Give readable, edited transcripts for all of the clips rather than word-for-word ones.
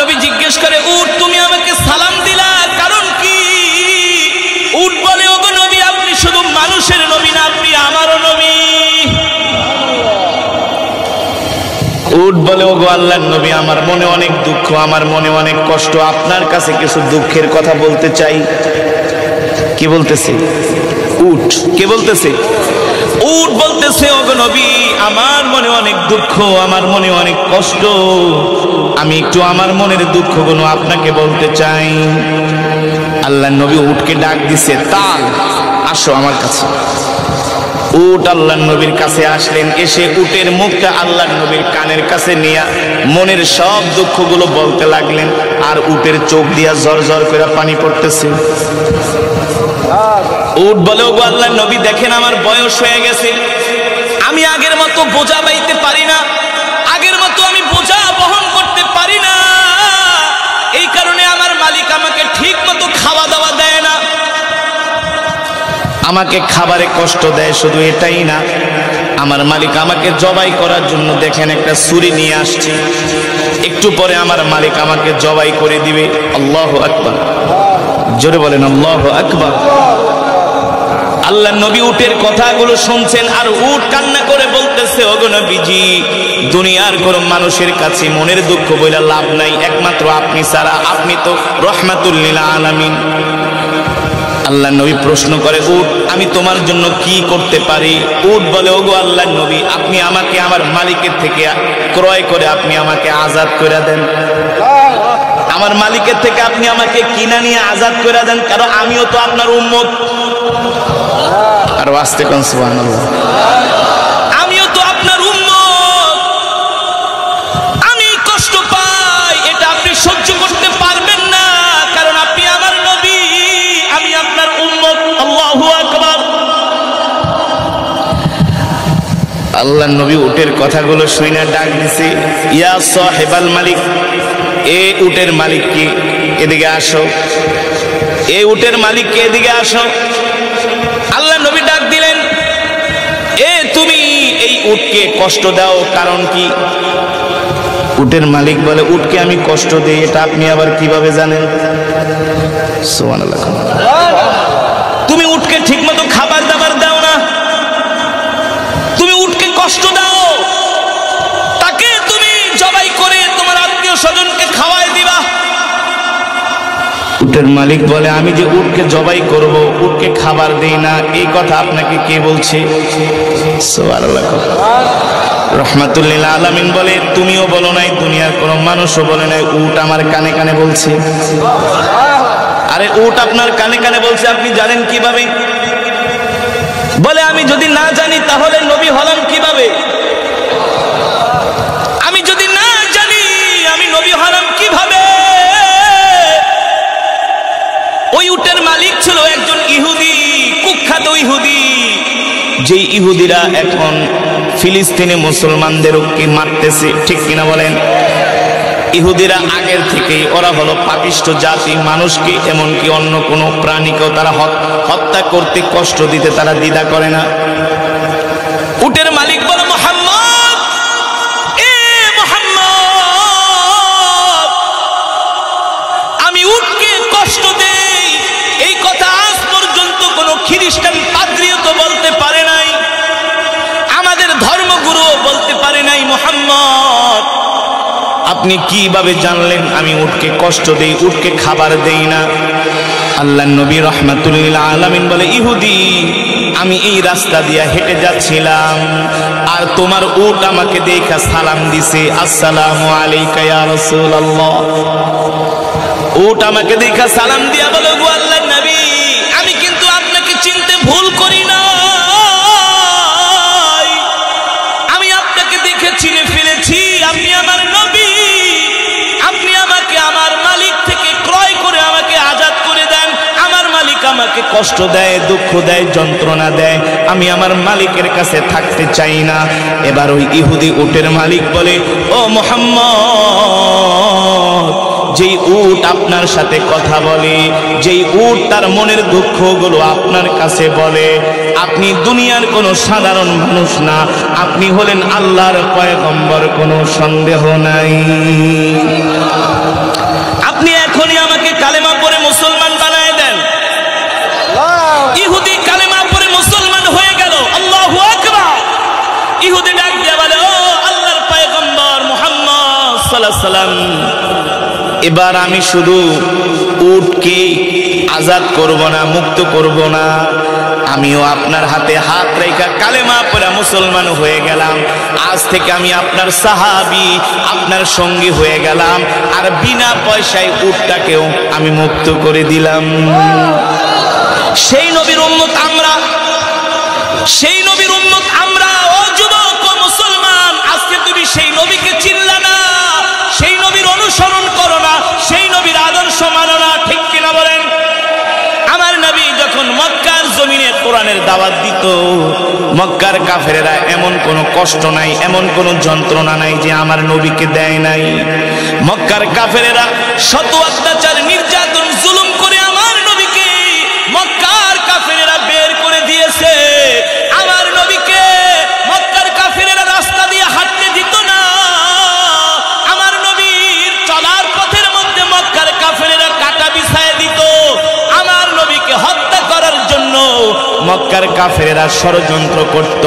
নবী জিজ্ঞেস করে, উট তুমি আমাকে সালাম দিলা, কারণ কি? উট বলে, ওগো নবী, আপনি শুধু মানুষের নবী না, আপনি আমারও নবী। উট বলে, ওগো আল্লাহর নবী, আমার মনে অনেক দুঃখ, আমার মনে অনেক কষ্ট, আপনার কাছে কিছু দুঃখের কথা বলতে চাই। কি বলতেছে উট? কে বলতেছে? উট বলতেছে, ওগো নবী, আমার মনে অনেক দুঃখ, আমার মনে অনেক কষ্ট, আমি একটু আমার মনের দুঃখগুলো আপনাকে বলতে চাই। আল্লাহর নবী উটকে ডাক দিছে, তাল, আসো আমার কাছে। উট আল্লাহর নবীর কাছে আসলেন, এসে উটের মুখটা আল্লাহর নবীর কানের কাছে নিয়ে মনের সব দুঃখগুলো বলতে লাগলেন। আর উটের চোখ দিয়া ঝরঝর করে পানি পড়তেছে। উট বলে, ওগো আল্লাহর নবী, দেখেন আমার বয়স হয়ে গেছে, আমি আগের মতো বোঝা বাইতে পারি না, আগের মতো আমি বোঝা বহন করতে পারি না, এই কারণে আমার মালিক আমাকে ঠিক মতো খাওয়া দাওয়া দেয় না, আমাকে খাবারে কষ্ট দেয়। শুধু এটাই না, আমার মালিক আমাকে জবাই করার জন্য দেখেন একটা ছুরি নিয়ে আসছে, একটু পরে আমার মালিক আমাকে জবাই করে দিবে। আল্লাহু আকবার, জোরে বলেন আল্লাহু আকবার। আল্লাহর নবী উটের কথাগুলো শুনছেন, আর উট কান্না করে বলতেছে, ওগো নবীজি, দুনিয়ার কোন মানুষের কাছে মনের দুঃখ বইলা লাভ নাই, একমাত্র আপনি ছাড়া, আপনি তো রহমাতুল লিল আলামিন। আল্লাহর নবী প্রশ্ন করে, উট, আমি তোমার জন্য কি করতে পারি? উট বলে, ওগো আল্লাহর নবী, আপনি আমাকে আমার মালিকের থেকে ক্রয় করে আপনি আমাকে আজাদ করে দেন, আমার মালিকের থেকে আপনি আমাকে কিনা নিয়ে আজাদ করে দেন, কারণ আমিও তো আপনার উম্মত। আর আস্তে কোন সুবহানাল্লাহ, আমিও তো আপনার উম্মত, আমি কষ্ট পাই, এটা আপনি সহ্য করতে পারবেন না, কারণ আপনি আমার নবী, আমি আপনার উম্মত। আল্লাহু আকবার। আল্লাহর নবী উটের কথাগুলো শুনে ডাক দিছে, ইয়া সাহেবাল মালিক, এ উটের মালিক কি, এদিকে আসো, এ উটের মালিক কে, এদিকে আসো। আল্লাহ নবী ডাক দিলেন, এ তুমি এই উটকে কষ্ট দাও, কারণ কি? উটের মালিক বলে, উটকে আমি কষ্ট দেই, এটা আপনি আবার কিভাবে জানেন? সুবহানাল্লাহ। তুমি উটকে ঠিক মতো খাবার দাবার দাও না, তুমি উটকে কষ্ট দাও, তাকে তুমি জবাই করে তোমার আত্মীয় স্বজনকে খাওয়াই দিবা। উটের মালিক বলে, আমি যে উটকে জবাই করব, উটকে খাবার দেই না, এই কথা আপনাকে কে বলছে? সুবহানাল্লাহ। রহমাতুল লিল আলামিন বলে, তুমিও বলো নাই, দুনিয়ার কোনো মানুষও বলে নাই, উট আমার কানে কানে বলছে। আরে উট আপনার কানে কানে বলছে, আপনি জানেন কিভাবে? বলে, আমি যদি না জানি তাহলে নবী হলাম কিভাবে? আমি যদি না জানি আমি নবী হলাম কিভাবে? ওই উটের মালিক ছিল একজন ইহুদি, কুখ্যাত ইহুদি, যেই ইহুদিরা এখন ফিলিস্তিনে মুসলমানদেরকে মারতেছে, ঠিক কিনা বলেন? ইহুদিরা আগের থেকেই ওরা হলো পাপিষ্ঠ জাতি, মানুষকে এমনকি অন্য কোনো প্রাণীকেও তারা হত্যা করতে, কষ্ট দিতে তারা দ্বিধা করে না। উটের মালিক বলে, মুহাম্মদ, এ মুহাম্মদ, আমি উটকে কষ্ট দেই, এই কথা আজ পর্যন্ত কোনো খ্রিস্টান পাদ্রীও তো বলতে পারে নাই, আমাদের ধর্মগুরুও বলতে পারে নাই। মুহাম্মদ, আপনি কিভাবে জানলেন আমি উটকে কষ্ট দেই, উটকে খাবার দেই না? আল্লাহর নবী রহমাতুল লিল আলামিন বলে, ইহুদি, আমি এই রাস্তা দিয়ে হেঁটে যাচ্ছিলাম, আর তোমার উট আমাকে দেখা সালাম দিছে, আসসালামু আলাইকা ইয়া রাসূলুল্লাহ। উট আমাকে দেখা সালাম দিয়া বলে, গো আল্লাহর নবী, আমি কিন্তু আপনাকে চিনতে ভুল করি না, আমি আপনাকে দেখে চিনে ফেলেছি, আপনি আমার নবী, আপনি আমাকে আমার মালিক থেকে ক্রয় করে আমাকে আজাদ করে দেন, আমার মালিক আমাকে কষ্ট দেয়, দুঃখ দেয়, যন্ত্রণা দেয়, আমি আমার মালিকের কাছে থাকতে চাই না। এবার ওই ইহুদি উটের মালিক বলে, ও মুহাম্মদ, যেই উট আপনার সাথে কথা বলে, যেই উট তার মনের দুঃখগুলো আপনার কাছে বলে, আপনি দুনিয়ার কোনো সাধারণ মানুষ না, আপনি হলেন আল্লাহর পয়গম্বর, কোনো সন্দেহ নাই। সালাম, এবার আমি শুধু উটকে আজাদ করব না, মুক্ত করব না, আমিও আপনার হাতে হাত রেখা কালেমা পড়ে মুসলমান হয়ে গেলাম। আজ থেকে আমি আপনার সাহাবী, আপনার সঙ্গী হয়ে গেলাম, আর বিনা পয়সায় উটটাকেও আমি মুক্ত করে দিলাম। সেই নবীর উম্মত আমরা, সেই নবীর উম্মত আমরা। ও যুবক, ও মুসলমান, আজকে তুমি সেই নবীকে চিনলা না, সেই নবীর অনুসরণ করো না, সেই নবীর আদর্শ মানো না, ঠিক কিনা বলেন? আমার নবী যখন মক্কার জমিনে কোরআনের দাওয়াত দিত, মক্কার কাফেরেরা এমন কোনো কষ্ট নাই, এমন কোনো যন্ত্রণা নাই যে আমার নবীকে দেয় নাই। মক্কার কাফেরেরা শত অত্যাচার, নির্যাতন, জুলুম করে আমার নবীকে মক্কার কাফেরেরা বের করে দিয়েছে। আমার নবীকে মক্কার কাফেরেরা রাস্তা দিয়ে হাঁটতে দিত না। আমার নবীর চলার পথের মধ্যে মক্কার কাফেরেরা কাঁটা বিছায় দিত। আমার নবীকে হত্যা করার জন্য মক্কার কাফেরেরা ষড়যন্ত্র করত।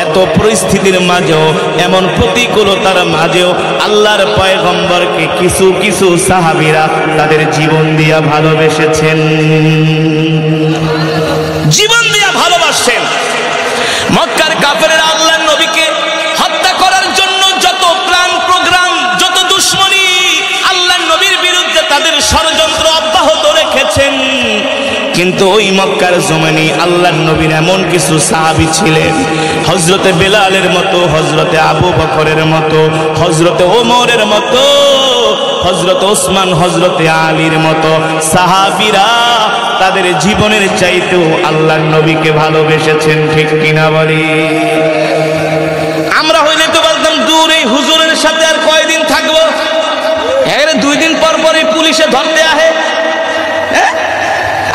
এত পরিস্থিতির মাঝেও, এমন প্রতিকূলতার মাঝেও আল্লাহর পয়গম্বরকে কিছু কিছু সাহাবীরা তাদের জীবন দিয়া ভালোবেসেছেন, জীবন দিয়া ভালোবাসেন। মক্কার কাফেরেরা আল্লাহর নবীকে হত্যা করার জন্য যত প্ল্যান প্রোগ্রাম, যত দুশমনী আল্লাহর নবীর বিরুদ্ধে তাদের ষড়যন্ত্র অব্যাহত রেখেছেন, কিন্তু ওই মক্কার জমিনে আল্লাহর নবীর এমন কিছু সাহাবী ছিলেন, হযরতে বেলালের মতো, হযরতে আবু বকরের মতো, হযরতে ওমরের মতো, হযরতে ওসমান, হযরতে আলীর মতো সাহাবীরা তাদের জীবনের চাইতেও আল্লাহর নবীকে ভালোবেসেছেন, ঠিক কিনা বলি? আমরা হইলে তো বলতাম, দূর, এই হুজুরের সাথে আর কয়দিন থাকবো? এর 2 দিন পর পরই পুলিশে ধরতে আহে।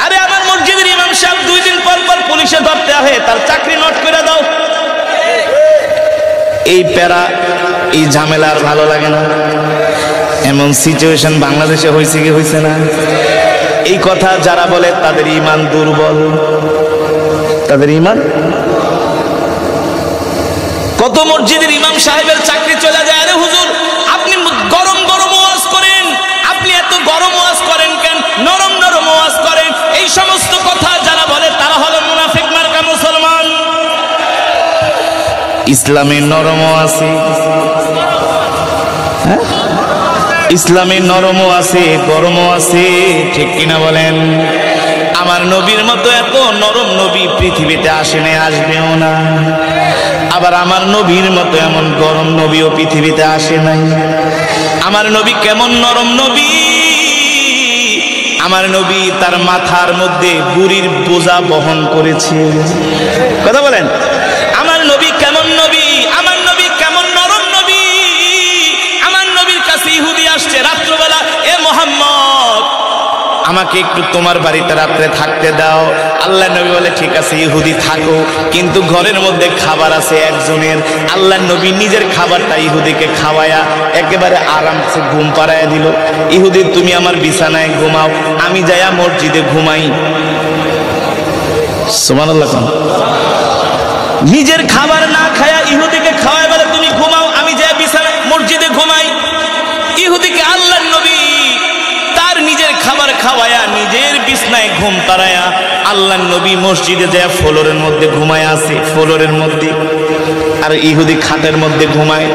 আরে আমার মসজিদের ইমাম সাহেব 2 দিন পর পর পুলিশে ধরতে আহে, তার চাকরি নট করে দাও। এই প্যারা, এই ঝামেলা আর ভালো লাগে না। এমন সিচুয়েশন বাংলাদেশে হয়েছে কি হয়েছে না? এই কথা যারা বলে তাদের ঈমান দুর্বল, তাদের ঈমান। কত মসজিদের ইমাম সাহেবের চাকরি চলে যায়। আরে হুজুর, আপনি গরম গরম ওয়াজ করেন, আপনি এত গরম ওয়াজ করেন কেন? নরম নরম ওয়াজ করেন। এই সমস্ত কথা যারা বলে তারা হলো মুনাফিক মার্কা মুসলমান। ইসলামে নরমও আছে, হ্যাঁ, ইসলামে নরমও আছে, গরমও আছে, ঠিক কিনা বলেন? আমার নবীর মতো এত নরম নবী পৃথিবীতে আসেনি, আসবেও না। আবার আমার নবীর মতো এমন গরম নবীও পৃথিবীতে আসে নাই। আমার নবী কেমন নরম নবী! আমার নবী তার মাথার মধ্যে বুড়ির বোঝা বহন করেছে। কথা বলেন, আমার নবী কেমন নবী! আমার নবী কেমন নরম নবী! আমার নবীর কাছে ইহুদি আসছে রাত্রবেলা, এ মুহাম্মদ, আমাকে একটু তোমার বাড়িতে রাত্রে থাকতে দাও। আল্লাহ নবী বলে, ঠিক আছে ইহুদি থাকো, কিন্তু ঘরের মধ্যে খাবার আছে একজনের। আল্লাহ নবী নিজের খাবারটা ইহুদিকে খাওয়ায়া একেবারে আরামসে ঘুম পাড়াইয়া দিল। ইহুদি, তুমি আমার বিছানায় ঘুমাও, আমি যাইয়া মসজিদে ঘুমাই। সুবহানাল্লাহ। নিজের খাবার না খায়া ইহুদিকে খাওয়ায় বলে, তুমি ঘুমাও, আমি যাইয়া বিছানায় মসজিদে ঘুমাই। ইহুদিকে আল্লাহ নবী তার নিজের খাবার খাওয়ায়া নিজের বিছনায় ঘুম পাড়ায়া আল্লাহ নবী মসজিদে যায় ফ্লোরের মধ্যে ঘুমায় আছে, ফ্লোরের মধ্যে, আর ইহুদি খাটের মধ্যে ঘুমায়।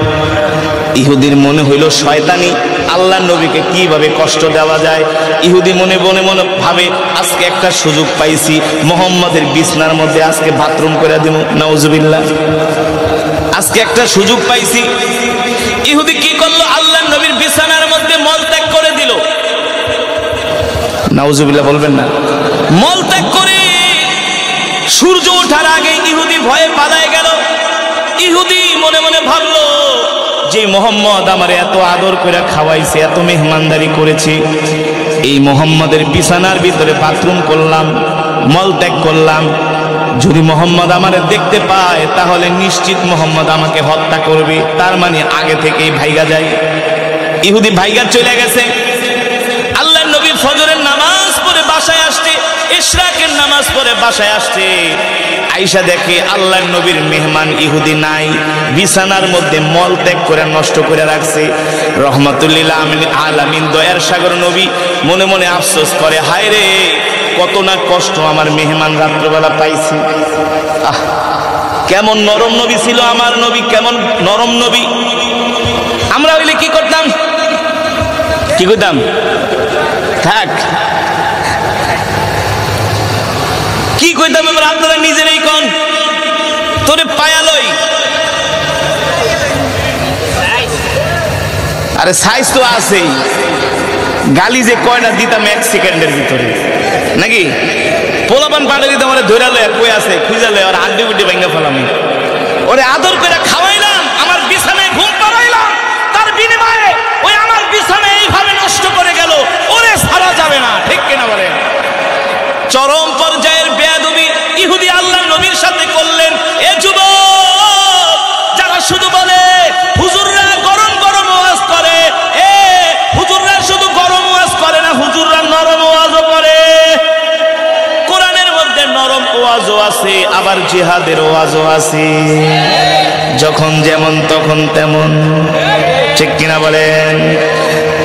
ইহুদির মনে হইল শয়তানি, আল্লাহ নবীকে কিভাবে কষ্ট দেওয়া যায়। ইহুদি মনে মনে মনে ভাবে, আজকে একটা সুযোগ পাইছি, মুহাম্মদের বিছনার মধ্যে আজকে বাথরুম করে দিব। নাউজুবিল্লাহ, আজকে একটা সুযোগ পাইছি। ইহুদি কি করলো? আল্লাহ নবীর বিছানার মধ্যে মল ত্যাগ করে দিল। নাউজুবিল্লাহ বলবেন না। মল ত্যাগ করে সূর্য ওঠার আগে ইহুদি ভয়ে পালায় গেল। ইহুদি মনে মনে ভাবলো যে মুহাম্মদ আমার এত আদর করে খাওয়াইছে, এত মেহমানদারি করেছে, এই মুহাম্মদের বিছানার ভিতরে বাথরুম করলাম, মল ত্যাগ করলাম, যদি মুহাম্মদ আমারে দেখতে পায় তাহলে নিশ্চিত মুহাম্মদ আমাকে হত্যা করবে। তার মানে আগে থেকেই ভাইগা যায়। ইহুদি ভাইগা চলে গেছে। আল্লাহর নবী ফজরের নামাজ পড়ে বাসায় আসছে, ইশরাকের নামাজ পড়ে বাসায় আসছে, আয়েশা দেখে আল্লাহর নবীর মেহমান ইহুদি নাই, বিছানার মধ্যে মল ত্যাগ করে নষ্ট করে রাখছে। রহমাতুল্লিল আলামিন দয়ার সাগর নবী মনে মনে আফসোস করে, হায় রে কত না কষ্ট আমার মেহমান রাত্রবেলা পাইছি। আহ, কেমন নরম নবী ছিল আমার নবী, কেমন নরম নবী। আমরা হইলে কি করতাম? কি করতাম? থাক, কি কইতাম আমরা? আপনারা নিজেরাই কোন, তোরে পায়ালই। আরে সাইজ তো আছেই, গালি যে কয়টা দিতাম 1 সেকেন্ডের ভিতরে, নাকি? পোলাপান পাঠে দিতাম, ওরে ধৈরা লয় কই আছে খুঁজা লয়, ওর আড্ডি গুড্ডি ভাঙ্গা ফেলাম, ওরে আদর করে খাওয়াইলাম, আমার বিছানায় ঘুম পাড়াইলাম, তার বিনিময়ে ওই আমার বিছানায় এইভাবে নষ্ট করে গেল, ওরে ছাড়া যাবে না, ঠিক কিনা বলেন? চরম পর্যায়ের বেয়াদবি ইহুদি আল্লাহ নবীর সাথে করলেন। এ যুবক যারা শুধু বলে হুজুররা গরম গরম ওয়াজ করে, এ হুজুররা শুধু গরম ওয়াজ করে না, হুজুররা নরম ওয়াজও করে। কোরআনের মধ্যে নরম ওয়াজও আছে, আবার জিহাদের ওয়াজও আছে, যখন যেমন তখন তেমন, ঠিক কিনা বলেন?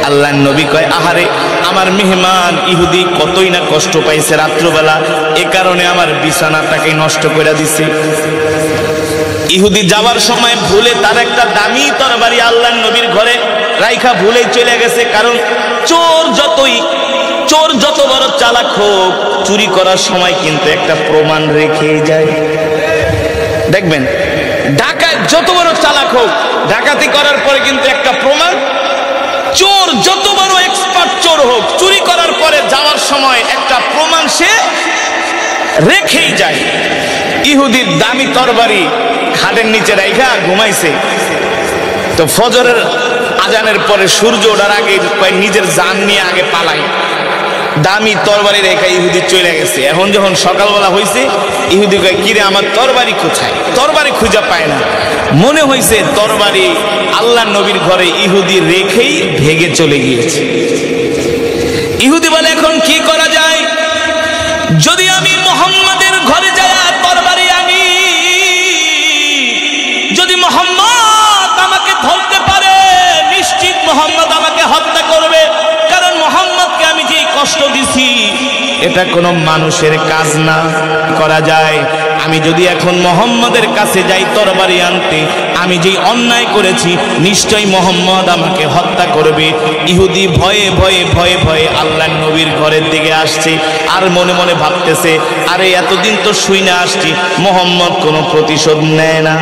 আল্লাহ নবী কয়, আহারে আমার মেহমান ইহুদি কতই না কষ্ট পাইছে রাত্রবেলা, এ কারণে আমার বিছানাটাকে নষ্ট করে দিছে। ইহুদি যাওয়ার সময় ভুলে তার একটা দামি তরবারি আল্লাহ নবীর ঘরে রাইখা ভুলে চলে গেছে। কারণ চোর যত বড় চালাক হোক, চুরি করার সময় কিন্তু একটা প্রমাণ রেখে যায়। দেখবেন ডাকাত যত বড় চালাক হোক, ডাকাতি করার পরে কিন্তু একটা প্রমাণ, চোর যত বড় এক্সপার্ট চোর হোক, চুরি করার পরে যাওয়ার সময় একটা প্রমাণ সে রেখেই যায়। ইহুদির দামি তরবারি খাটের নিচে রাইখা ঘুমাইছে, তো ফজরের আজানের পরে সূর্য ওঠার আগে নিজের জান নিয়ে আগে পালায়, দামি তরবারি রেখা ইহুদি চলে গেছে। এখন যখন সকালবেলা হয়েছে, ইহুদি কয়, কিরে আমার তরবারি কোথায়? তরবারি খুঁজে পায় না, মনে হয়েছে তরবারি আল্লাহ নবীর ঘরে ইহুদি রেখেই ভেগে চলে গিয়েছে। ইহুদি বলে, এখন কি করা যায়? যদি আমি মুহাম্মাদের ঘরে যাই তরবারি আনি, যদি মুহাম্মদ আমাকে ধরতে পারে, নিশ্চিত মুহাম্মদ আমাকে হত্যা করবে, কারণ মুহাম্মদকে আমি যে কষ্ট দিছি এটা কোনো মানুষের কাজ না। করা যায়, আমি যদি এখন মুহাম্মদের কাছে যাই তরবারি আনতে, আমি যেই অন্যায় করেছি নিশ্চয়ই মুহাম্মদ আমাকে হত্যা করবে। ইহুদি ভয়ে ভয়ে ভয়ে ভয়ে আল্লাহ নবীর ঘরের দিকে আসছে, আর মনে মনে ভাবতেছে, আরে এতদিন তো শুই না আসছি, মুহাম্মদ কোনো প্রতিশোধ নেয় না।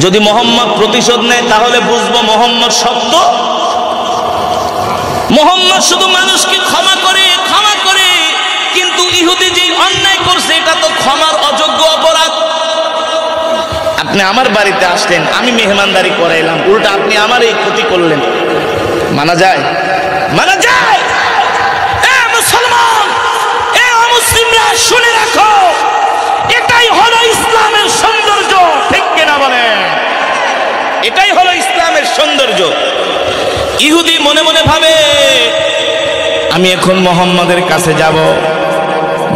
যদি মুহাম্মদ প্রতিশোধ নেয় তাহলে বুঝবো মুহাম্মদ সত্য। মুহাম্মদ শুধু মানুষকে ক্ষমা করে, কিন্তু ইহুদি যে অন্যায় করছে এটা তো ক্ষমার অযোগ্য অপরাধ। আপনি আমার বাড়িতে আসলেন, আমি মেহমানদারি করাইলাম, উল্টা আপনি আমার এই ক্ষতি করলেন, মানা যায়? মানা যায়? এ মুসলমান, এ অমুসলিমরা শুনে রাখো, এটাই হলো ইসলামের সৌন্দর্য, ঠিক কিনা বলেন? এটাই হলো ইসলামের সৌন্দর্য। ইহুদি মনে মনে ভাবে, আমি এখন মুহাম্মদের কাছে যাব,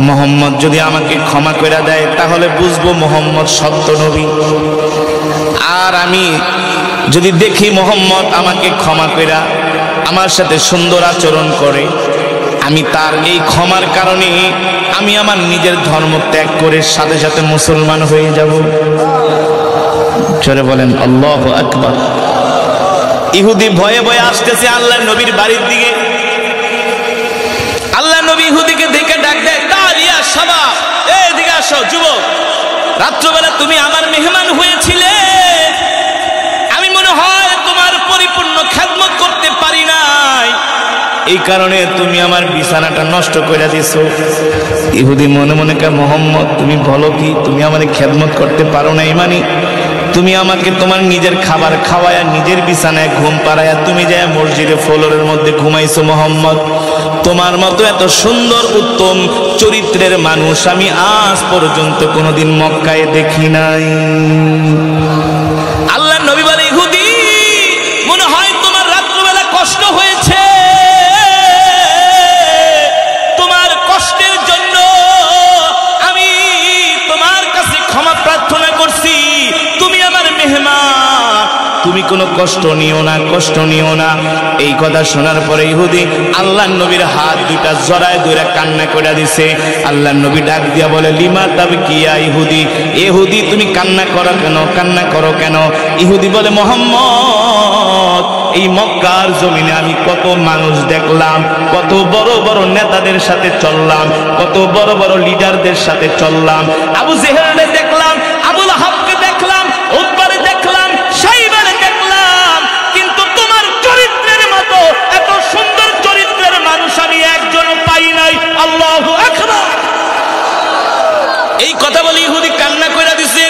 মুহাম্মদ যদি আমাকে ক্ষমা করে দেয় তাহলে বুঝবো মুহাম্মদ সত্য নবী। আর আমি যদি দেখি মুহাম্মদ আমাকে ক্ষমা করে আমার সাথে সুন্দর আচরণ করে, আমি তার এই ক্ষমার কারণে আমি আমার নিজের ধর্ম ত্যাগ করে সাথে সাথে মুসলমান হয়ে যাব। জোরে বলেন আল্লাহু আকবার। ইহুদি ভয়ে ভয়ে আসতেছে আল্লাহ নবীর বাড়ির দিকে। আল্লাহ নবী ইহুদিকে দেখে ডাক দেয়, তালিয়া শাবাব, এদিকে আসো যুবক, রাত্রবেলা তুমি আমার মেহমান হয়েছিলে, আমি মনে হয় তোমার পরিপূর্ণ খেদমত করতে পারি নাই, এই কারণে তুমি আমার বিছানাটা নষ্ট করে দিছো। ইহুদি মনে মনে কে, মুহাম্মদ তুমি বলো কি, তুমি আমাকে খেদমত করতে পারো নাই? মানে তুমি আমাকে তোমার নিজের খাবার খাওয়ায়া, নিজের বিছানায় ঘুম পাড়ায়া তুমি যায় মসজিদে ফ্লোরের মধ্যে ঘুমাইছো। মুহাম্মদ, তোমার মতো এত সুন্দর উত্তম চরিত্রের মানুষ আমি আজ পর্যন্ত কোনোদিন মক্কায় দেখি নাই। আল্লাহ নবী বলে, ইহুদি মনে হয় তোমার রাত্রবেলা কষ্ট হয়েছে, তোমার কষ্টের কোনো কষ্ট নিও না, কষ্ট নিও না। এই কথা শোনার পরে ইহুদি আল্লাহর নবীর হাত দুইটা জড়ায় ধরে কান্না করে দিছে। আল্লাহর নবী ডাক দিয়া বলে, লিমা তাবকিয়া ইহুদি, ইহুদি তুমি কান্না করো কেন, কান্না করো কেন? ইহুদি বলে, মুহাম্মদ, এই মক্কার জমিনে আমি কত মানুষ দেখলাম, কত বড় বড় নেতাদের সাথে চললাম, কত বড় বড় লিডারদের সাথে চললাম, আবু জেহেলকে দেখলাম, আবুল আহাবকে দেখলাম, উতবারে দেখলাম, শাইবারে দেখলাম, কিন্তু তোমার চরিত্রের মতো এত সুন্দর চরিত্রের মানুষ আমি একজনও পাই নাই। আল্লাহু আকবার। এই কথা বলে ইহুদি কান্না কইরা দিছে।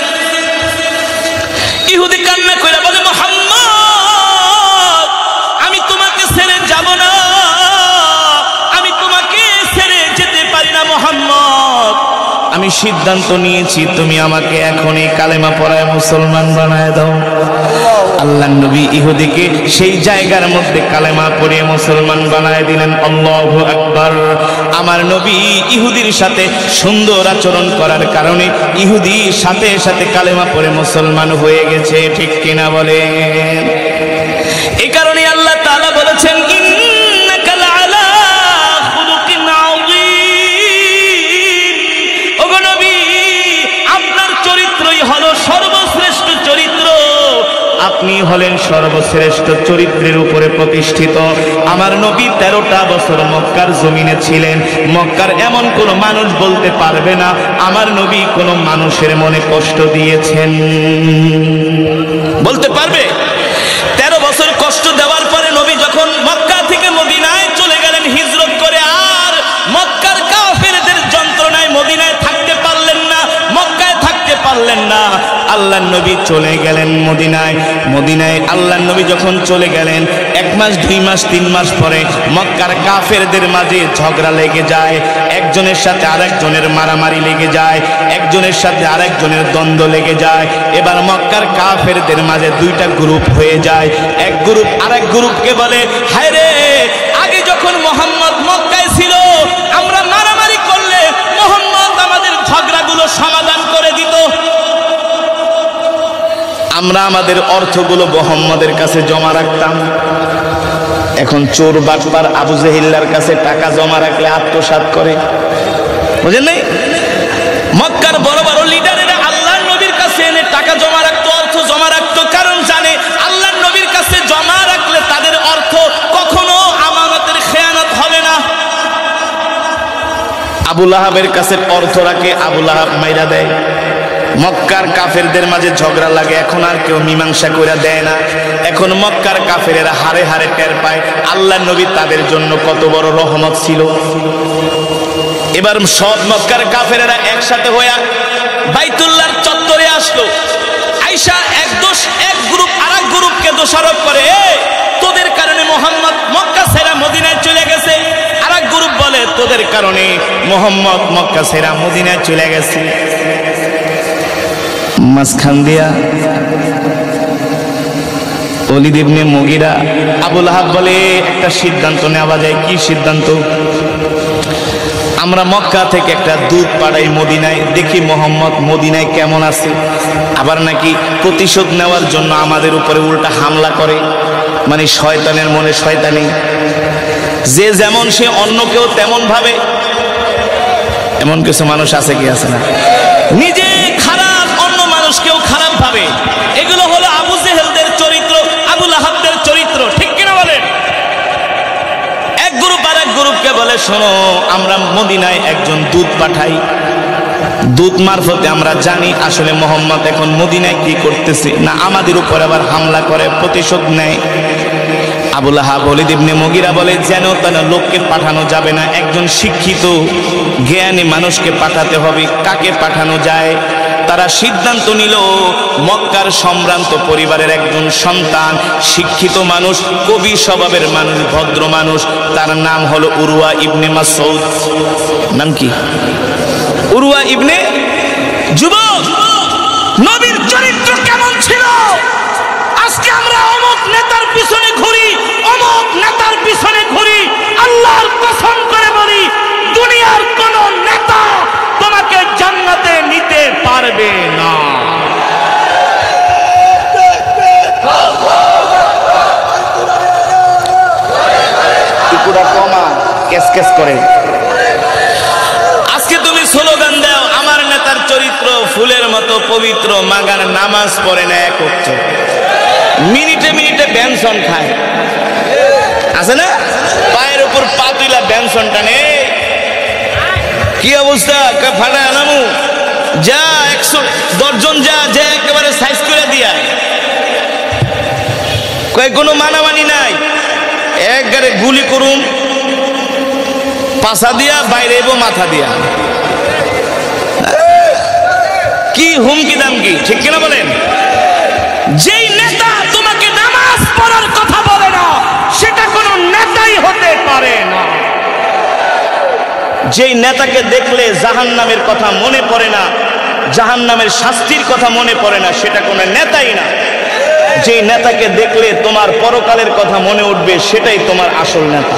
ইহুদি কান্না কইরা বলে, মুহাম্মদ, আমি তোমাকে ছেড়ে যাব না, আমি তোমাকে ছেড়ে যেতে পারি না মুহাম্মদ। আমি সিদ্ধান্ত নিয়েছি, তুমি আমাকে এখনই কালেমা পড়ায় মুসলমান বানায় দাও। আল্লাহর নবী ইহুদিকে সেই জায়গার মধ্যে কালেমা পড়িয়ে মুসলমান বানায় দিলেন। আল্লাহু আকবার। আমার নবী ইহুদির সাথে সুন্দর আচরণ করার কারণে ইহুদি সাথে সাথে কালেমা পড়ে মুসলমান হয়ে গেছে, ঠিক কিনা বলেন? এই কারণে আল্লাহ তাআলা বলেছেন, ইন্নাকা লাআলা খুলুকিন আযীম। ওগো নবী, আপনার চরিত্রই হলো সর্বশ্রেষ্ঠ চরিত্র, আপনি হলেন সর্বশ্রেষ্ঠ চরিত্রের উপরে প্রতিষ্ঠিত। আমার নবী 13টা বছর মক্কার জমিনে ছিলেন। মক্কার এমন কোন মানুষ বলতে পারবে না আমার নবী কোন মানুষের মনে কষ্ট দিয়েছেন। বলতে পারবে? 13 বছর কষ্ট দেওয়ার পরে নবী যখন মক্কা থেকে মদিনায় চলে গেলেন হিজরত করে, আর মক্কার কাফেরদের যন্ত্রণায় মদিনায় থাকতে পারলেন না, মক্কায় থাকতে পারলেন না। আল্লাহর নবী চলে গেলেন মদিনায়। মদিনায় আল্লাহর নবী যখন চলে গেলেন 1 মাস 2 মাস 3 মাস পরে মক্কার কাফেরদের মাঝে ঝগড়া লেগে যায়, একজনের সাথে আরেকজনের মারামারি লেগে যায়, একজনের সাথে আরেকজনের দ্বন্দ্ব লেগে যায়। এবার মক্কার কাফেরদের মাঝে 2টা গ্রুপ হয়ে যায়। এক গ্রুপ আরেক গ্রুপকে বলে, হায় রে, আগে যখন মুহাম্মদ মক্কায় ছিল আমরা মারামারি করলে মুহাম্মদ আমাদের ঝগড়াগুলো সমাধান করে দিত, আমরা আমাদের অর্থগুলো মুহাম্মদের কাছে জমা রাখতাম। এখন চোর বাটপার আবু জেহেলের কাছে টাকা জমা রাখলে আত্মসাৎ করে, বুঝেন নাই? মক্কার বড় বড় লিডারেরা আল্লাহর নবীর কাছে এনে টাকা জমা রাখতো, অর্থ জমা রাখতো, কারণ জানে আল্লাহর নবীর কাছে জমা রাখলে তাদের অর্থ কখনো আমানতের খেয়ানত হবে না। আবু লাহাবের কাছে অর্থ রাখে, আবু লাহাব মাইরা দেয়। মক্কার কাফেরদের মাঝে ঝগড়া লাগে, এখন আর কেউ মীমাংসা করে দেয় না। এখন মক্কার কাফেরেরা হারে হারে টের পায় আল্লাহর নবী তাদের জন্য কত বড় রহমত ছিল। এবার সব মক্কার কাফেরেরা একসাথে হয়ে বাইতুল্লাহর চত্বরে আসলো। আয়েশা এক গ্রুপ আরেক গ্রুপকে দোষারোপ করে, তোদের কারণে মুহাম্মদ মক্কা ছেড়ে মদিনায় চলে গেছে। আরেক গ্রুপ বলে, তোদের কারণে মুহাম্মদ মক্কা ছেড়ে মদিনায় চলে গেছে। মাঝখান দিয়া ওলীদ ইবনে মুগীরা, আবু লাহাব বলে, একটা সিদ্ধান্ত নেওয়া যায়। কি সিদ্ধান্ত? আমরা মক্কা থেকে একটা দূত পাঠাই মদিনায়, দেখি মুহাম্মদ মদিনায় কেমন আছে। আবার নাকি প্রতিশোধ নেওয়ার জন্য আমাদের উপরে উল্টা হামলা করে, মানে শয়তানের মনে শয়তানি, যে যেমন সে অন্যকেও তেমন ভাবে। এমন কিছু মানুষ আছে কি আছে না? নিজে খারাপ, অন্য মানুষকেও খারাপ ভাবে। এগুলো হলো আবু জেহেলদের চরিত্র, আবু লাহাবদের চরিত্র, ঠিক কিনা বলেন? এক গ্রুপ আর এক গ্রুপকে বলে, শোনো, আমরা মদিনায় একজন দূত পাঠাই, দূত মারফতে আমরা জানি আসলে মুহাম্মদ এখন মদিনায় কি করতেছে, না আমাদের উপর আবার হামলা করে প্রতিশোধ নেয়। আবু লাহাব ওলীদ ইবনে মুগীরা বলে, যেন তেন লোককে পাঠানো যাবে না, একজন শিক্ষিত জ্ঞানী মানুষকে পাঠাতে হবে। কাকে পাঠানো যায়? তারা সিদ্ধান্ত নিল, মক্কার সম্ভ্রান্ত পরিবারের একজন সন্তান, শিক্ষিত মানুষ, কবি স্বভাবের মানুষ, ভদ্র মানুষ, তার নাম হলো উরওয়া ইবনে মাসউদ। নাম কি? উরওয়া ইবনে। যুবক, নবীর চরিত্র কেমন ছিল? আজকে আমরা অমুক নেতার পিছনে ঘুরি, অমুক নেতার পিছনে ঘুরি। আল্লাহর কসম করে বলি, দুনিয়ার কোন নেতা তোমাকে জান্নাতে নিতে পারবে না। ইকুটা কমা, কেস কেস করে। আজকে তুমি স্লোগান দাও আমার নেতার চরিত্র ফুলের মতো পবিত্র, মাগার নামাজ পড়ে না এক ওয়াক্ত, মিনিটে মিনিটে বেনসন খায়, আছে না? পায়ের উপর পা তুইলা বেনসন টানে। কি অবস্থা? ফাটা নামু যা 110 জন যা যা একেবারে সাইজ করে দিয়া, কোনো মানামানি নাই, একবারে গুলি করুন, পাশা দিয়া বাইরে এবো মাথা দিয়া। কি হুমকি দামকি, ঠিক কিনা বলেন? যেই নেতা তোমাকে নামাজ পড়ার কথা বলে না সেটা কোনো নেতাই হতে পারে না। যেই নেতাকে দেখলে জাহান্নামের কথা মনে পড়ে না, জাহান্নামের শাস্তির কথা মনে পড়ে না, সেটা কোনো নেতাই না। যেই নেতাকে দেখলে তোমার পরকালের কথা মনে উঠবে সেটাই তোমার আসল নেতা,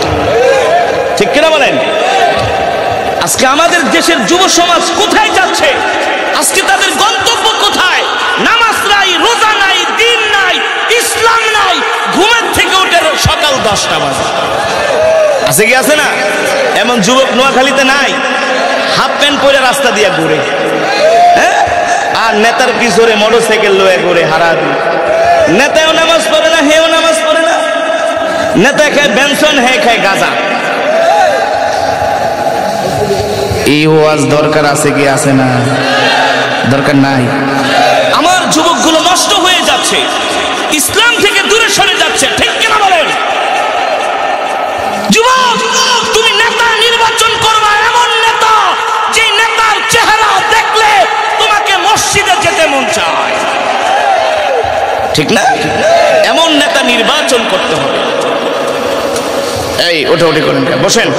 ঠিক কিনা বলেন? আজকে আমাদের দেশের যুব সমাজ কোথায় যাচ্ছে? আজকে তাদের গন্তব্য কোথায়? নামাজ নাই, রোজা নাই, দিন নাই, ইসলাম নাই, ঘুমের থেকে উঠে সকাল 10টা বাজে। আছে কি আছে না? এমন যুবক নোয়াখালীতে নাই? হাফ প্যান্ট পরে রাস্তা দিয়ে ঘুরে, হ্যাঁ, আর নেতার পিছনে মোটরসাইকেল লয়ে ঘুরে হারাদি। নেতাও নামাজ পড়ে না, হেও নামাজ পড়ে না। নেতা খায় বেনসন, হে খায় গাঁজা। এই ওয়াজ দরকার আছে কি আছে না? দরকার নাই। আমার যুবকগুলো নষ্ট হয়ে যাচ্ছে, ইসলাম থেকে দূরে সরে যাচ্ছে, ঠিক কিনা বলেন? যুবক, তুমি নেতা নির্বাচন করবা এমন নেতা যে নেতার চেহারা দেখলে তোমাকে মসজিদে যেতে মন চায়, ঠিক না? এমন নেতা নির্বাচন করতে হবে। এই ওঠাউঠি করেন, বসেন।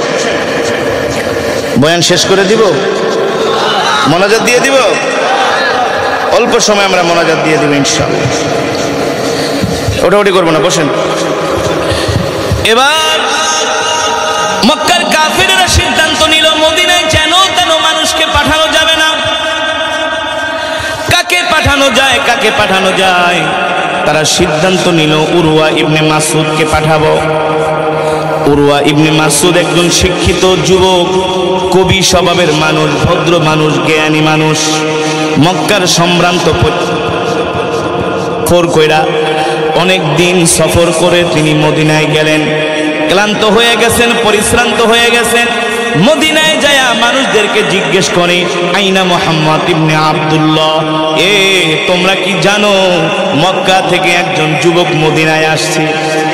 বয়ান শেষ করে দিব, মোনাজাত দিয়ে দিব, অল্প সময় আমরা মোনাজাত দিয়ে দিব ইনশাআল্লাহ। ওঠাউঠি করবো না, বসেন। এবার মক্কার কাফিরেরা সিদ্ধান্ত নিল মদিনায় যেন তেন মানুষকে পাঠানো যাবে না। কাকে পাঠানো যায়, কাকে পাঠানো যায়? তারা সিদ্ধান্ত নিল উরওয়া ইবনে মাসউদকে পাঠাবো। উরওয়া ইবনে মাসউদ একজন শিক্ষিত যুবক, কবি স্বভাবের মানুষ, ভদ্র মানুষ, জ্ঞানী মানুষ। মক্কার সম্ভ্রান্ত কইরা অনেক দিন সফর করে তিনি মদিনায় গেলেন। ক্লান্ত হয়ে গেছেন, পরিশ্রান্ত হয়ে গেছেন। মদিনায় যায় মানুষদেরকে জিজ্ঞেস করে, আইনা মুহাম্মদ ইবনে আব্দুল্লাহ, তোমরা কি জানো মক্কা থেকে একজন যুবক মদিনায় আসছে,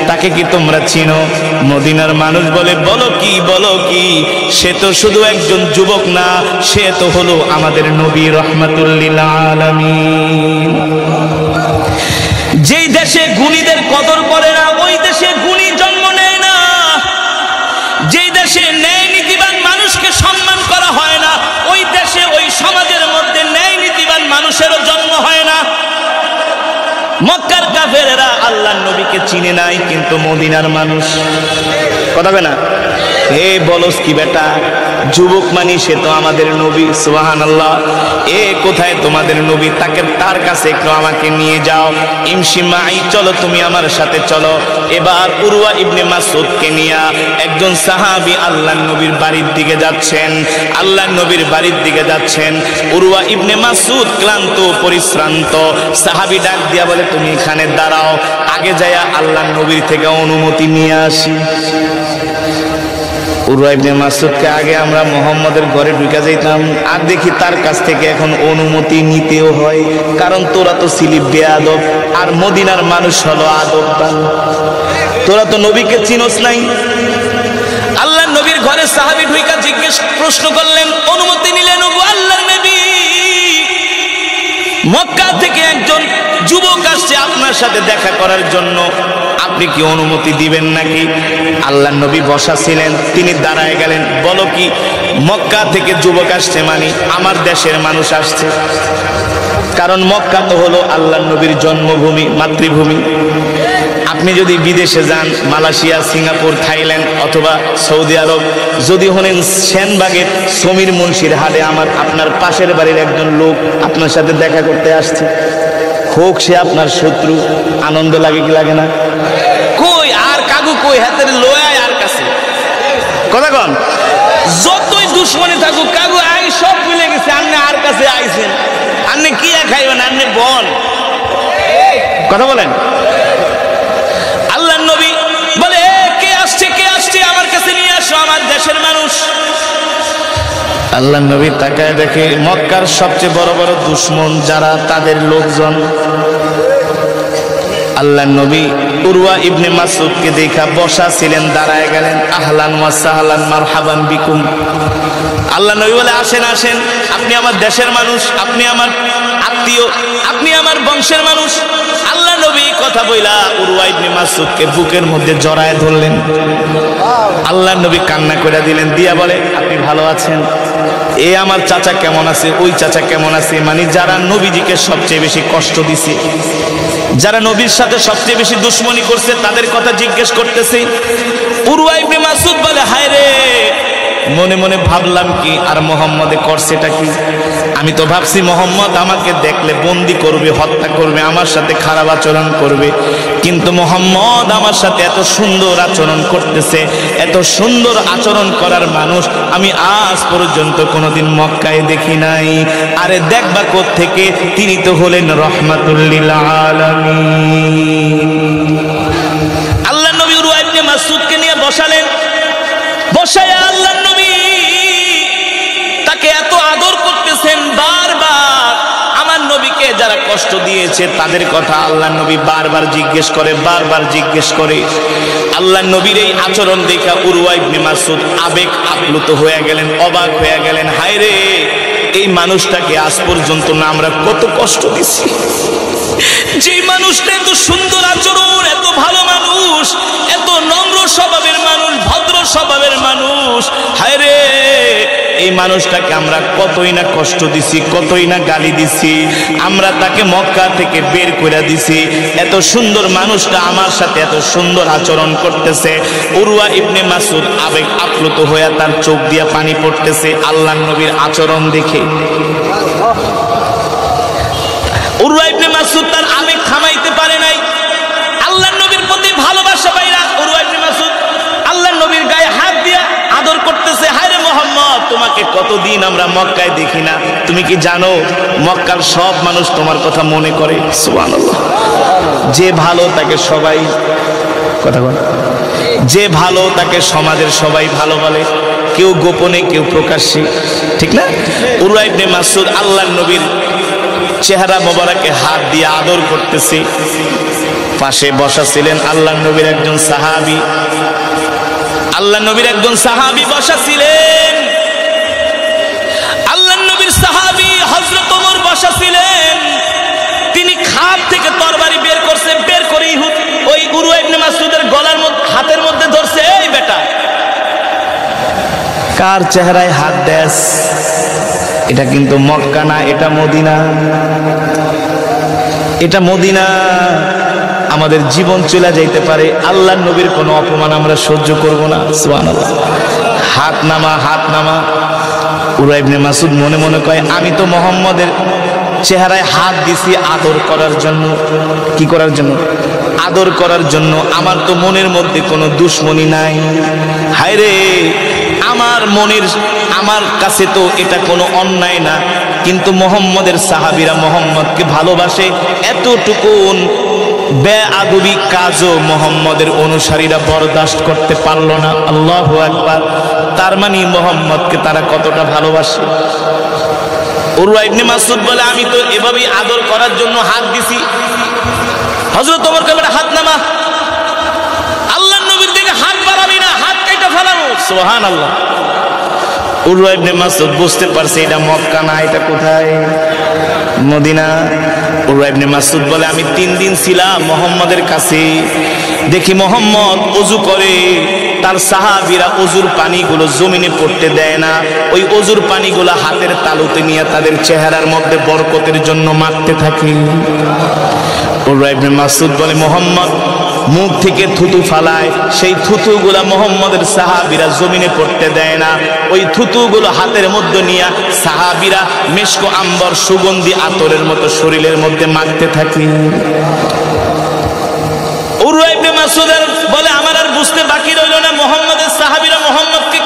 তাকে কি তোমরা চিনো? মদিনার মানুষ বলে, বলো কি, বলো কি? সে তো শুধু একজন যুবক না, সে তো হলো আমাদের নবী রাহমাতুল লিল আলামিন। যেই দেশে গুণীদের কদর করে না ওই দেশে গুণী জন্ম নেয় না। যেই দেশে ন্যায় নীতিবান মানুষকে সম্মান করা হয় না ওই দেশে, ওই সমাজের মধ্যে ন্যায় নীতিবান মানুষেরও জন্ম হয় না। মক্কার কাফেরেরা আল্লাহর নবীকে চিনে নাই, কিন্তু মদিনার মানুষ কথা বলে না। হে বলস কি বেটা, যুবক মানি সে তো আমাদের নবী, সুবহানাল্লাহ। কোথায় তোমাদের নবী? তার কাছে একটু আমাকে নিয়ে যাও। ইমশি মাই, চলো তুমি আমার সাথে চলো। এবার উরওয়া ইবনে মাসউদকে নিয়ে একজন সাহাবী আল্লাহর নবীর বাড়ির দিকে যাচ্ছেন, আল্লাহর নবীর বাড়ির দিকে যাচ্ছেন। উরওয়া ইবনে মাসউদ ক্লান্ত পরিশ্রান্ত, সাহাবী ডাক দিয়া বলে, তুমি এখানে দাঁড়াও, আগে যায়া আল্লাহর নবীর থেকে অনুমতি নিয়ে আসি। উরওয়া ইবনে মাসউদকে আগে আমরা মুহাম্মদের ঘরে ঢুকে যাইতাম, আর দেখি তার কাছ থেকে এখন অনুমতি নিতেও হয়, কারণ তোরা তো ছিলি বেয়াদব, আর মদিনার মানুষ হলো আদববান। তোরা তো নবীকে চিনোস নাই। আল্লাহর নবীর ঘরে সাহাবী ঢুইকা জিজ্ঞেস প্রশ্ন করলেন, অনুমতি নিলেন, ওগো আল্লাহর নবী, মক্কা থেকে একজন যুবক আসছে আপনার সাথে দেখা করার জন্য, আপনি কি অনুমতি দিবেন নাকি? আল্লাহর নবী বসা ছিলেন, তিনি দাঁড়ায় গেলেন। বলো কি? মক্কা থেকে যুবক আসছে মানে আমার দেশের মানুষ আসছে, কারণ মক্কা তো হলো আল্লাহর নবীর জন্মভূমি, মাতৃভূমি। আপনি যদি বিদেশে যান, মালয়েশিয়া, সিঙ্গাপুর, থাইল্যান্ড অথবা সৌদি আরব, যদি হলেন সেনবাগের সমীর মুন্সির হাটে আপনার পাশের বাড়ির একজন লোক আপনার সাথে দেখা করতে আসছে, হোক সে আপনার শত্রু, আনন্দ লাগে কি লাগে না? কই আর কাগু কই হাতের লোয়ায় আর কাছে কথা কন, যতই দুশ্মনী থাকুক কাগু আই সব মিলে গেছে, আপনি আর কাছে আইছেন, আপনি কি খাইবেন, আপনি বল, কথা বলেন। আল্লাহর নবী বলে কে আসছে, কে আসছে, আমার কাছে নিয়ে আসো, আমার দেশের মানুষ। আল্লাহর নবী তাকায় দেখে মক্কার সবচেয়ে বড় বড় দুশ্মন যারা, তাদের লোকজন। আল্লাহর নবী উরওয়া ইবনে মাসউদকে দেখা বসা ছিলেন, দাঁড়ায় গেলেন। আহলান ওয়া সাহলান মারহাবান বিকুম। আল্লাহর নবী বলে আসেন আসেন, আপনি আমার দেশের মানুষ, আপনি আমার আত্মীয়, আপনি আমার বংশের মানুষ। আল্লাহর নবী কথা বইলা উরওয়া ইবনে মাসউদকে বুকের মধ্যে জড়ায় ধরলেন। আল্লাহর নবী কান্না করে দিলেন, দিয়া বলে আপনি ভালো আছেন? এ আমার চাচা কেমন আছে, ওই চাচা কেমন আছে, মানে যারা নবীজিকে সবচেয়ে বেশি কষ্ট দিছে, যারা নবীর সাথে সবচেয়ে বেশি দুশ্মনী করছে, তাদের কথা জিজ্ঞেস করতেছে। উরওয়া ইবনে মাসউদ বলে হায় রে, মনে মনে ভাবলাম কি আর মোহাম্মদে করছেটা কি? আমি তো ভাবছি মোহাম্মদ আমাকে দেখলে বন্দি করবে, হত্যা করবে, আমার সাথে খারাপ আচরণ করবে, কিন্তু মোহাম্মদ আমার সাথে এত সুন্দর আচরণ করতেছে। এত সুন্দর আচরণ করার মানুষ আমি আজ পর্যন্ত কোনোদিন মক্কায় দেখি নাই। আরে দেখবা কোত্থেকে, তিনি তো হলেন রহমাতুল লিল আলামিন। আল্লাহ নবী উরওয়া ইবনে মাসউদকে নিয়ে বসালেন, বসায়া আল্লাহ নবী তাকে এত আদর করতেছেন। বারবার আমার নবীকে যারা কষ্ট দিয়েছে তাদের কথা আল্লাহ নবী বারবার জিজ্ঞেস করে, বারবার জিজ্ঞেস করে। আল্লাহ নবীর এই আচরণ দেখা উরওয়া ইবনে মাসউদ আবেগ আপ্লুত হয়ে গেলেন, অবাক হয়ে গেলেন। হায় রে, এই মানুষটাকে আজ পর্যন্ত না আমরা কত কষ্ট দিছি, যে মানুষটা এত সুন্দর আচরণ, এত ভালো মানুষ, এত নম্র স্বভাবের মানুষ, ভদ্র স্বভাবের মানুষ, হায় রে, এই মানুষটাকে আমরা কতই না কষ্ট দিছি, কতই না গালি দিছি, আমরা তাকে মক্কা থেকে বের করে দিছি। এত সুন্দর মানুষটা আমার সাথে এত সুন্দর আচরণ করতেছে। উরওয়া ইবনে মাসউদ আবেগ আপ্লুত হয়ে তার চোখ দিয়ে পানি পড়তেছে আল্লাহর নবীর আচরণ দেখে। উরওয়া ইবনে মাসউদ তার আবেগ থামাইতে পারে নাই। আল্লাহর নবীর প্রতি ভালোবাসা পাইরা উরওয়া ইবনে মাসউদ আল্লাহর নবীর গায়ে হাত দিয়া আদর করতেছে। হায় রে মোহাম্মদ, তোমাকে কতদিন আমরা মক্কায় দেখি না, তুমি কি জানো মক্কার সব মানুষ তোমার কথা মনে করে? সুবহানাল্লাহ। যে ভালো তাকে সবাই, কথা বল, যে ভালো তাকে সমাজের সবাই ভালো বলে, কেউ গোপনে কেউ প্রকাশ্যে, ঠিক না? উরওয়া ইবনে মাসউদ আল্লাহর নবীর চেহারা মোবারকে হাত দিয়ে আদর করতেছে। পাশে বসা ছিলেন আল্লাহর নবীর একজন সাহাবী, আল্লাহর নবীর একজন সাহাবী বসা ছিলেন। আল্লাহর নবীর সাহাবী হযরত ওমর বসা ছিলেন। তিনি খাপ থেকে তরবারি বের করছে, বের করে ওই উরওয়া ইবনে মাসউদের গলার মধ্যে, হাতের মধ্যে ধরছে। এই বেটা, কার চেহারায় হাত দেস? এটা কিন্তু মক্কা না, এটা মদিনা, এটা মদিনা। আমাদের জীবন চলে যাইতে পারে, আল্লাহর নবীর কোনো অপমান আমরা সহ্য করব না। সুবহানাল্লাহ। হাত নামা, হাত নামা। উরওয়া ইবনে মাসউদ মনে মনে কয়, আমি তো মুহাম্মদের চেহারায় হাত দিছি আদর করার জন্য। কি করার জন্য? আদর করার জন্য। আমার তো মনের মধ্যে কোনো দুশ্মনী নাই। হায় রে, আমার মনের, আমার কাছে তো এটা কোনো অন্যায় না, কিন্তু মুহাম্মদের সাহাবীরা মুহাম্মদকে ভালোবাসে, এতটুকুন বেআদবি কাজও মুহাম্মদের অনুসারীরা বরদাস্ত করতে পারল না। আল্লাহু আকবার। তার মানে মুহাম্মদকে তারা কতটা ভালোবাসে। উরওয়া ইবনে মাসউদ বলে, আমি তো এভাবেই আদর করার জন্য হাত দিছি। হযরত ওমর কবে হাত নামা, আল্লাহর নবীর দিকে হাত বাড়াবি না, হাত কাইটা ফেলাবো। সুবহানাল্লাহ। উরওয়া ইবনে মাসউদ বুঝতে পারছে এটা মক্কা না, এটা কোথায়? মদিনা। উরওয়া ইবনে মাসউদ বলে, আমি 3 দিন ছিলাম মুহাম্মদের কাছে, দেখি মুহাম্মদ ওযু করে, তার সাহাবীরা ওযুর পানিগুলো জমিনে পড়তে দেয় না, ওই ওযুর পানিগুলো হাতের তালুতে নিয়ে তাদের চেহারার মধ্যে বরকতের জন্য মারতে থাকে। উরওয়া ইবনে মাসউদ বলে, মুহাম্মদ মুখ থেকে থুতু ফালায়, সেই থুতুগুলা মুহাম্মদের সাহাবীরা জমিনে পড়তে দেয় না, ওই থুতুগুলো হাতের মধ্যে নিয়ে সাহাবীরা মিশক আম্বর সুগন্ধি আতরের মতো শরীরের মধ্যে মাখতে থাকে। উরওয়া ইবনে মাসউদ বলে, আমার আর বুঝতে বাকি রইল না মুহাম্মদের সাহাবীরা মুহাম্মদকে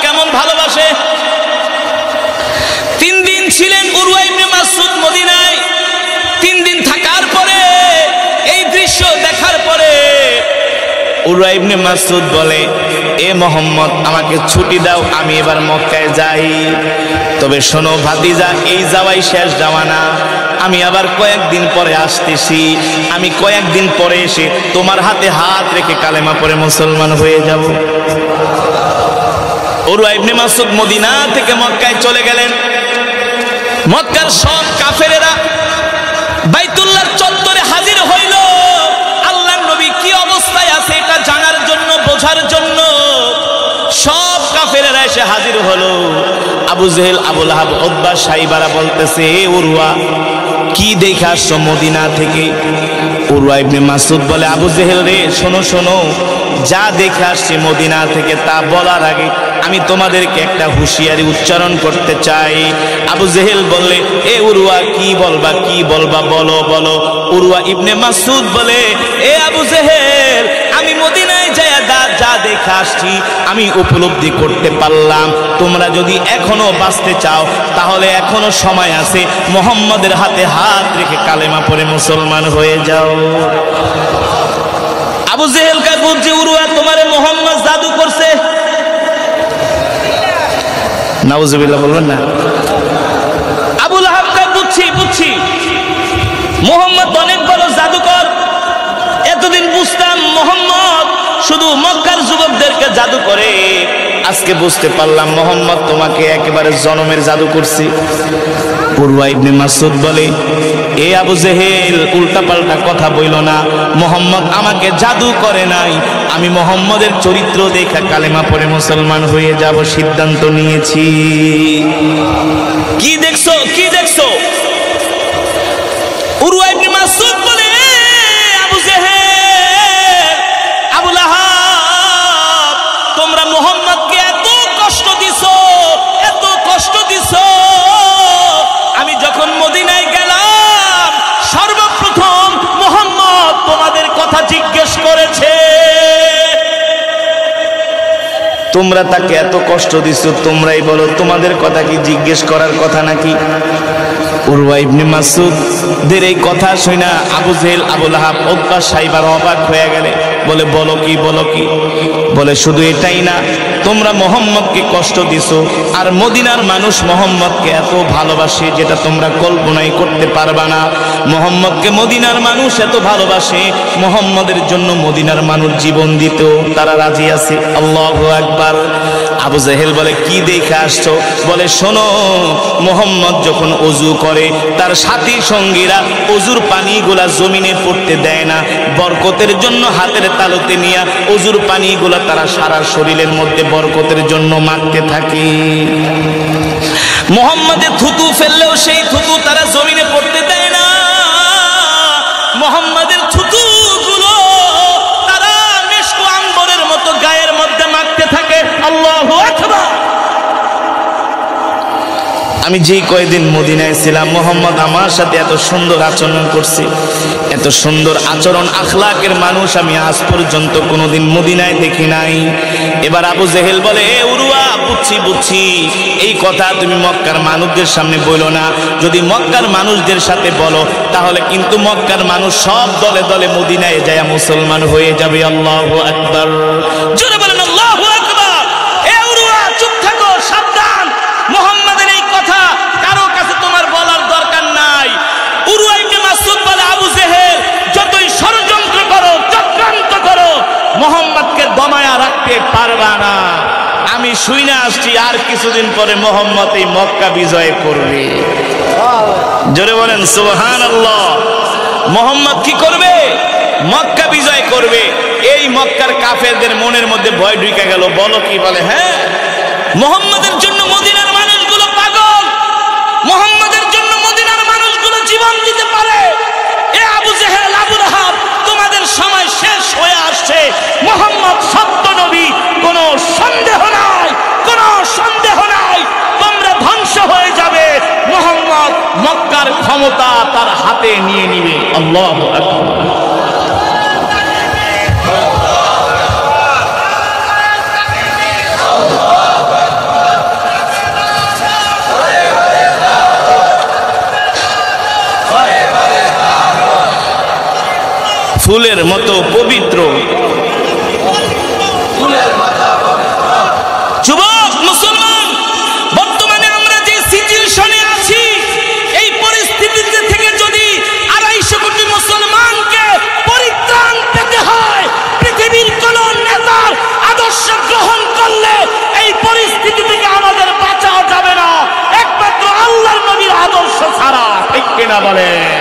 উরওয়া ইবনে মাসউদ বলে, এ মোহাম্মদ, আমাকে ছুটি দাও, আমি এবার মক্কায় যাই। তবে শোনো ভাতিজা, এই যাওয়াই শেষ যাওয়া না, আমি আবার কয়েকদিন পরে আসতেছি। আমি কয়েকদিন পরে এসে তোমার হাতে হাত রেখে কালেমা পড়ে মুসলমান হয়ে যাব। উরওয়া ইবনে মাসউদ মদিনা থেকে মক্কায় চলে গেলেন। মক্কার সব কাফেরেরা বাইতুল্লাহর চত্বরে হাজির হইল আল্লাহর নবী কি অবস্থায় আছে এটা জানার জন্য, বোঝার জন্য। সব কাফেরেরা এসে হাজির হলো। আবু জেহেল, আবু লাহাব, উতবা, সাইবারা বলতেছে, এ উরওয়া, কি দেখে আসছো মদিনা থেকে? উরওয়া ইবনে মাসউদ বলে, আবু জেহেল রে, শোনো শোনো, যা দেখে আসছে মদিনা থেকে তা বলার আগে আমি তোমাদেরকে একটা হুঁশিয়ারি উচ্চারণ করতে চাই। আবু জেহেল বললে, এ উরওয়া, কি বলবা, কি বলবা, বলো বলো। উরওয়া ইবনে মাসউদ বলে, এ আবু জেহেল, আমি মদিনায় যায় যা দেখে আসছি আমি উপলব্ধি করতে পারলাম, তোমরা যদি এখনো বাঁচতে চাও তাহলে এখনো সময় আছে, মুহাম্মাদের হাতে হাত রেখে কালেমা পড়ে মুসলমান হয়ে যাও। আবু জেহেল কে বুঝছে, উরওয়া, তোমারে মুহাম্মদ জাদু করছে। নাউজুবিল্লাহ বলবেন না। আবু লাহাব কে বুঝছি, মুহাম্মদ অনেক বড় জাদুকর। এতদিন বুঝতাম মুহাম্মদ শুধু মক্কার যুবকদেরকে জাদু করে, আজকে বুঝতে পারলাম মুহাম্মদ তোমাকে একেবারে জনমের জাদু করছে। উরওয়া ইবনে মাসউদ বলে, এ আবু জেহেল, উল্টাপাল্টা কথা বইল না, মুহাম্মদ আমাকে জাদু করে নাই, আমি মুহাম্মদের চরিত্র দেখা কালেমা পড়ে মুসলমান হয়ে যাব সিদ্ধান্ত নিয়েছি। কি দেখছো, কি দেখছো? উরওয়া ইবনে মাসউদ বলে, আবু জেহেল, আবু লাহাব, তোমরা মুহাম্মদকে এত কষ্ট দিছো, এত কষ্ট দিছো। আমি যখন মদিনায় গেলাম সর্বপ্রথম মুহাম্মদ তোমাদের কথা জিজ্ঞেস করেছে। তোমরা তাকে এত কষ্ট দিছো, তোমরাই বলো তোমাদের কথা কি জিজ্ঞেস করার কথা নাকি? উরওয়া ইবনে মাসউদের এই কথা শুনে আবু জেহেল, আবু লাহাব, উতবা, সাইবার অবাক হয়ে গেলে। বলে, বলো কি, বলো কি? বলে, শুধু এটাই না, তোমরা মুহাম্মদকে কষ্ট দিছো, আর মদিনার মানুষ মুহাম্মদকে এত ভালোবাসে যেটা তোমরা কল্পনাই করতে পারবা না। মুহাম্মদকে মদিনার মানুষ এত ভালোবাসে, মুহাম্মদের জন্য মদিনার মানুষ জীবন দিতেও তারা রাজি আছে। আল্লাহু আকবার। আবু জেহেল বলে, কি দেখে আসছো? বলে, শোনো, মুহাম্মদ যখন ওযু করে তার সাথী সঙ্গীরা ওযুর পানিগুলা জমিনে পড়তে দেয় না, বরকতের জন্য হাতের তালুতে নিয়ে ওযুর পানিগুলা তারা সারা শরীরের মধ্যে বরকতের জন্য মাখতে থাকে। মুহাম্মদের থুতু ফেললেও সেই থুতু তারা জমিনে পড়তে দেয় না, মুহাম্মদের থুতুগুলো তারা মিশক আম্বরের মতো গায়ের মধ্যে মাখতে থাকে। আল্লাহু আকবার। আমি যেই কয়েকদিন মদিনায় ছিলাম, মুহাম্মদ আমার সাথে এত সুন্দর আচরণ করছে, এত সুন্দর আচরণ আখলাকের মানুষ আমি আজ পর্যন্ত কোনোদিন মদিনায় দেখি নাই। এবার আবু জেহেল বলে, এ উরওয়া, বুঝছি, এই কথা তুমি মক্কার মানুষদের সামনে বলো না, যদি মক্কার মানুষদের সাথে বলো তাহলে কিন্তু মক্কার মানুষ সব দলে দলে মদিনায় যায় মুসলমান হয়ে যাবে। আল্লাহু আকবার। জোরে বলেন আল্লাহু আকবার। এ উরওয়া, চুপ থাকো, সাবধান, মুহাম্মাদের এই কথা কারো কাছে তোমার বলার দরকার নাই। উরওয়া ইবনে মাসউদ বলে, আবু জেহেল, যতই ষড়যন্ত্র করো, চক্রান্ত করো, মুহাম্মদকে দমায়া রাখতে পারবা না। আমি শুনে আসছি আর কিছুদিন পরে মুহাম্মদ এই মক্কা বিজয় করবে। জোরে বলেন সুবহানাল্লাহ। মুহাম্মদ কি করবে? মক্কা বিজয় করবে। এই মক্কার কাফেরদের মনের মধ্যে ভয় ঢুকে গেল। বলো কি? বলে, হ্যাঁ, মুহাম্মদের জন্য মদিনার মানুষগুলো পাগল, মুহাম্মদের জন্য মদিনার মানুষগুলো জীবন দিতে পারে। এ আবু জেহেল, আবু লাহাব, তোমাদের সময় শেষ হয়ে আসছে। মুহাম্মদ সত্য নবী, কোনো সন্দেহ নাই, কোনো সন্দেহ নাই। তোমরা ধ্বংস হয়ে যাবে, মুহাম্মদ মক্কার ক্ষমতা তার হাতে নিয়ে নিবে। আল্লাহু আকবার। ফুলের মতো পবিত্র কিনা বলেন?